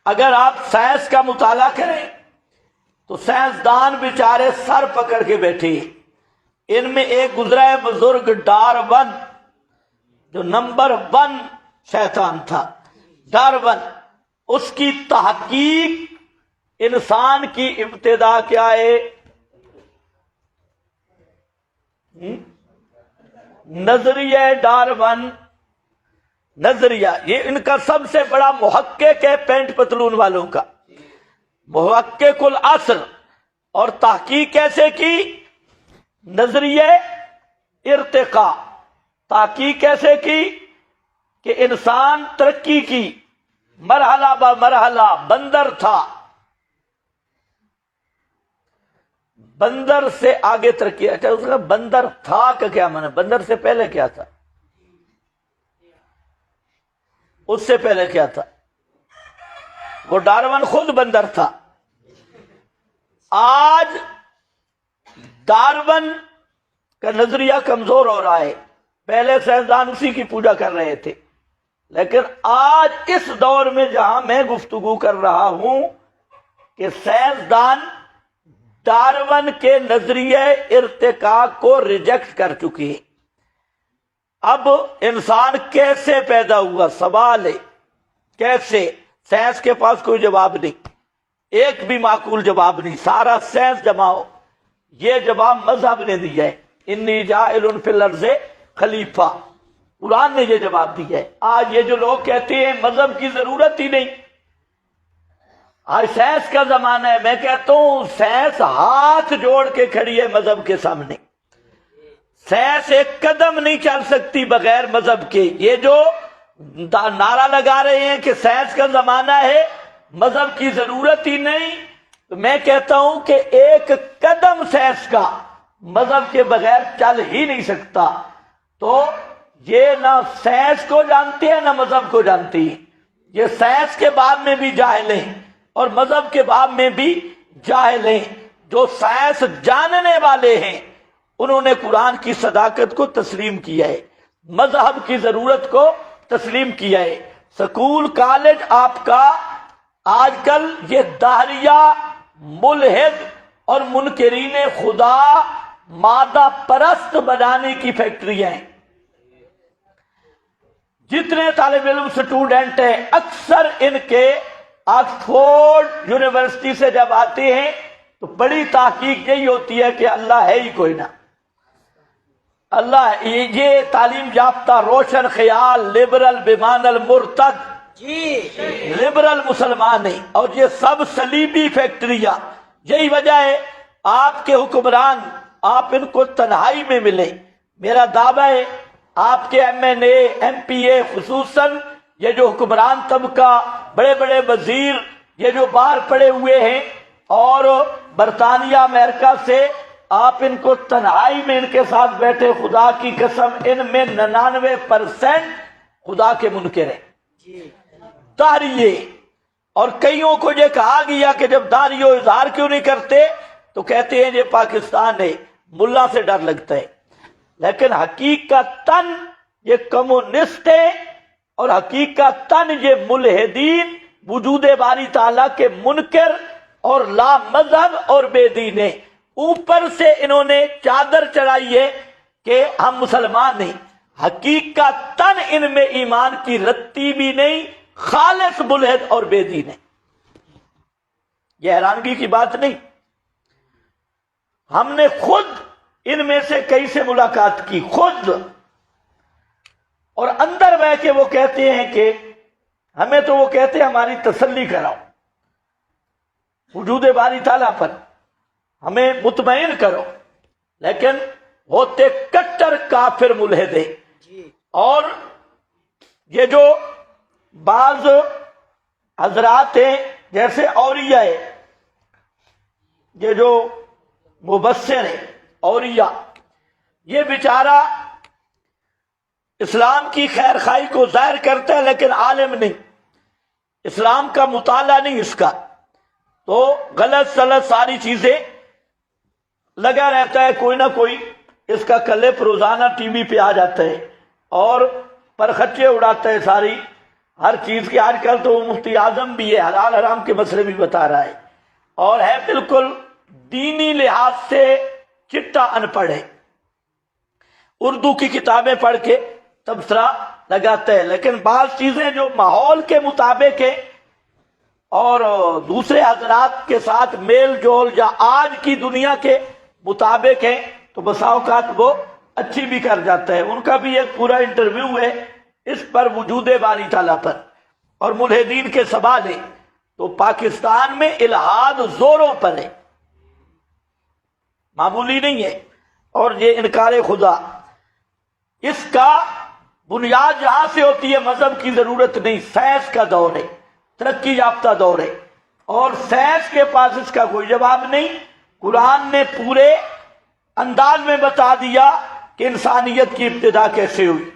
اگر آپ سائنس کا مطالعہ کریں تو سائنسدان بیچارے سر پکڑ کے بیٹھے ہیں۔ ان میں ایک گزرا ہے بزرگ ڈارون، جو نمبر 1 شیطان تھا، ڈارون۔ اس کی تحقیق انسان کی ابتدا کیا ہے؟ نظریہ ڈارون، نظریہ۔ یہ ان کا سب سے بڑا محقق ہے پینٹ پتلون والوں کا، محقق العصر۔ اور تحقیق کیسے کی؟ نظریہ ارتقاء۔ تحقیق کیسے کی کہ انسان ترقی کی، مرحلہ بہ مرحلہ۔ بندر تھا، بندر سے آگے ترقی۔ اچھا، اس کا بندر تھا کا کیا معنی؟ بندر سے پہلے کیا تھا؟ اس سے پہلے کیا تھا؟ وہ ڈارون خود بندر تھا۔ آج ڈارون کا نظریہ کمزور ہو رہا ہے۔ پہلے سائنسدان اسی کی پوجا کر رہے تھے، لیکن آج اس دور میں جہاں میں گفتگو کر رہا ہوں کہ سائنسدان ڈارون کے نظریہ ارتقاء کو ریجیکٹ کر چکے ہیں۔ اب انسان کیسے پیدا ہوا؟ سوال ہے کیسے؟ سائنس کے پاس کوئی جواب نہیں، ایک بھی معقول جواب نہیں۔ سارا سائنس جماؤ، یہ جواب مذہب نے دیا ہے، انی جاعل فی الارض خلیفہ۔ قرآن نے یہ جواب دیا ہے۔ آج یہ جو لوگ کہتے ہیں مذہب کی ضرورت ہی نہیں، آج سائنس کا زمانہ ہے، میں کہتا ہوں سائنس ہاتھ جوڑ کے کھڑی ہے مذہب کے سامنے۔ سائنس ایک قدم نہیں چل سکتی بغیر مذہب کے۔ یہ جو نعرہ لگا رہے ہیں کہ سائنس کا زمانہ ہے، مذہب کی ضرورت ہی نہیں، تو میں کہتا ہوں کہ ایک قدم سائنس کا مذہب کے بغیر چل ہی نہیں سکتا۔ تو یہ نہ سائنس کو جانتے ہیں نہ مذہب کو جانتے ہیں۔ یہ سائنس کے باب میں بھی جاہل ہیں اور مذہب کے باب میں بھی جاہل ہیں۔ جو سائنس جاننے والے ہیں انہوں نے قرآن کی صداقت کو تسلیم کیا ہے، مذہب کی ضرورت کو تسلیم کیا ہے۔ سکول کالج آپ کا آج کل یہ داہریہ، ملحد اور منکرین خدا، مادہ پرست بنانے کی فیکٹریاں ہیں۔ جتنے طالب علم سٹوڈنٹ ہیں اکثر ان کے آکسفورڈ یونیورسٹی سے جب آتے ہیں تو بڑی تحقیق یہی ہوتی ہے کہ اللہ ہے ہی کوئی نہ، اللہ یہ تعلیم یافتہ روشن خیال لبرل بیمان المرتد، لبرل مسلمان ہیں، اور یہ سب صلیبی فیکٹریاں۔ یہی وجہ ہے آپ کے حکمران، آپ ان کو تنہائی میں ملیں۔ میرا دعویٰ ہے آپ کے ایم این اے، ایم پی اے، خصوصاً یہ جو حکمران طبقہ، بڑے بڑے وزیر، یہ جو باہر پڑے ہوئے ہیں اور برطانیہ امریکہ سے، آپ ان کو تنہائی میں ان کے ساتھ بیٹھے، خدا کی قسم ان میں 99% خدا کے منکر ہیں، داہریے۔ اور کئیوں کو یہ کہا گیا کہ جب داہریوں اظہار کیوں نہیں کرتے تو کہتے ہیں یہ پاکستان ہے، ملا سے ڈر لگتا ہے۔ لیکن حقیقتاً یہ کمیونسٹ ہے اور حقیقتاً یہ ملحدین، وجود باری تعالیٰ کے منکر اور لا مذہب اور بے دین ہیں۔ اوپر سے انہوں نے چادر چڑھائی ہے کہ ہم مسلمان ہیں، حقیقتاً ان میں ایمان کی رتی بھی نہیں، خالص ملحد اور بے دین ہے۔ یہ حیرانگی کی بات نہیں۔ ہم نے خود ان میں سے کئی سے ملاقات کی، خود، اور اندر بہ کے وہ کہتے ہیں کہ ہمیں تو وہ کہتے ہیں ہماری تسلی کراؤ وجود باری تعالیٰ پر، ہمیں مطمئن کرو، لیکن ہوتے کٹر کافر ملحد ہیں۔ اور یہ جو بعض حضرات ہیں جیسے اولیاء ہے، یہ جو مبصر ہے اولیاء، یہ بیچارہ اسلام کی خیر خواہی کو ظاہر کرتا ہے لیکن عالم نہیں، اسلام کا مطالعہ نہیں اس کا، تو غلط سلط ساری چیزیں لگا رہتا ہے، کوئی نہ کوئی اس کا کلپ روزانہ ٹی وی پہ آ جاتا ہے اور پرخچے اڑاتا ہے ساری ہر چیز کی، آج کل تو مفتی اعظم بھی ہے، حلال حرام کے مسئلے بھی بتا رہا ہے، اور ہے بالکل دینی لحاظ سے چٹا ان پڑھ ہے، اردو کی کتابیں پڑھ کے تبصرہ لگاتا ہے، لیکن بعض چیزیں جو ماحول کے مطابق ہیں اور دوسرے حضرات کے ساتھ میل جول یا آج کی دنیا کے مطابق ہیں تو بسا اوقات وہ اچھی بھی کر جاتا ہے۔ ان کا بھی ایک پورا انٹرویو ہے اس پر، وجود باری تعالیٰ پر اور ملحدین کے سوال ہیں۔ تو پاکستان میں الحاد زوروں پر ہے، معمولی نہیں ہے، اور یہ انکار خدا، اس کا بنیاد جہاں سے ہوتی ہے مذہب کی ضرورت نہیں، سائنس کا دور ہے، ترقی یافتہ دور ہے، اور سائنس کے پاس اس کا کوئی جواب نہیں۔ قرآن نے پورے انداز میں بتا دیا کہ انسانیت کی ابتدا کیسے ہوئی۔